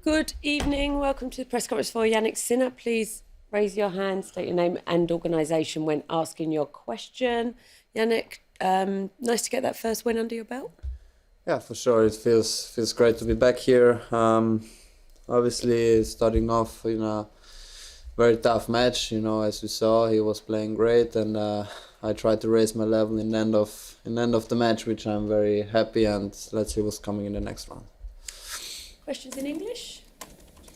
Good evening. Welcome to the press conference for Jannik Sinner. Please raise your hand, state your name and organisation when asking your question. Yannick, nice to get that first win under your belt. Yeah, for sure. It feels great to be back here. Obviously, starting off in a very tough match. As we saw, he was playing great, and I tried to raise my level in the end of the match, which I'm very happy. And let's see what's coming in the next round. Questions in English?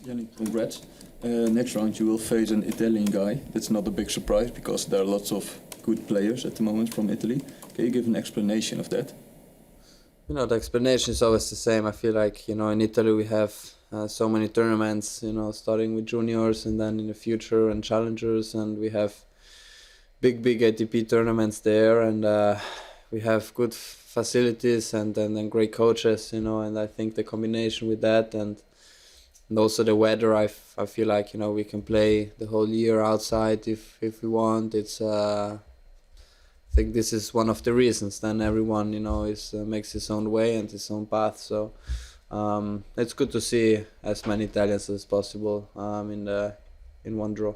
Yannick, congrats. Next round you will face an Italian guy. That's not a big surprise because there are lots of good players at the moment from Italy. Can you give an explanation of that? The explanation is always the same. I feel like, in Italy we have so many tournaments, starting with juniors and then in the future and challengers, and we have big ATP tournaments there, and we have good facilities and great coaches, and I think the combination with that and also the weather, I feel like, we can play the whole year outside if we want. I think this is one of the reasons. Then everyone, makes his own way and his own path. So it's good to see as many Italians as possible in one draw.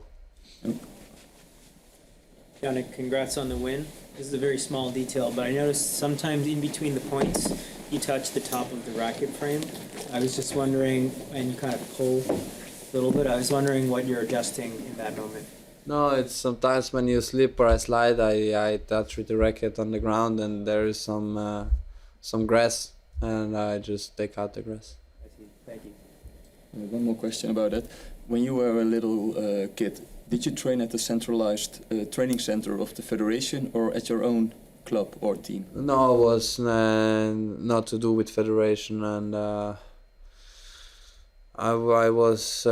Yannick, congrats on the win. This is a very small detail, but I noticed sometimes in between the points, you touch the top of the racket frame. I was just wondering, and you kind of pull a little bit, I was wondering what you're adjusting in that moment. No, it's sometimes when you slip or I slide, I touch with the racket on the ground and there is some grass, and I just take out the grass. I see. Thank you. One more question about that. When you were a little kid, did you train at the centralized training center of the federation or at your own club or team? No, it was not to do with federation, and I was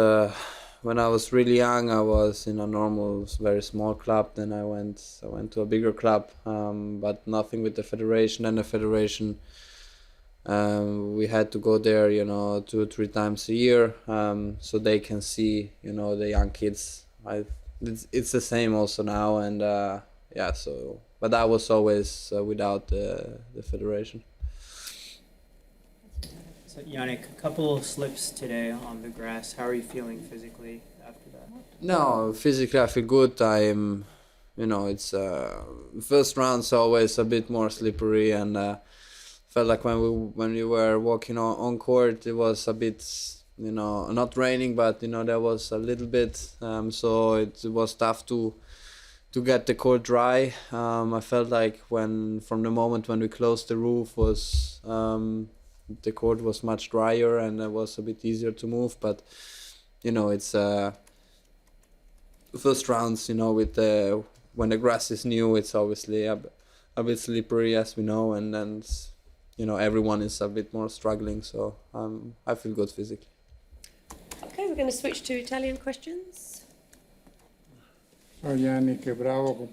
when I was really young, I was in a normal, very small club. Then I went to a bigger club, but nothing with the federation. And the federation, we had to go there, 2 or 3 times a year, so they can see, the young kids. It's the same also now, and yeah. So, but I was always without the federation. So Yannick, a couple of slips today on the grass. How are you feeling physically after that? No, physically I feel good. It's first round's always a bit more slippery, and felt like when we were walking on court, it was a bit, not raining, but there was a little bit, so it was tough to get the court dry. I felt like from the moment when we closed the roof was the court was much drier and it was a bit easier to move, but it's first rounds, with when the grass is new, it's obviously a bit slippery, as we know, and then everyone is a bit more struggling, so I feel good physically. Okay, we're going to switch to Italian questions. Ciao Yannick, bravo.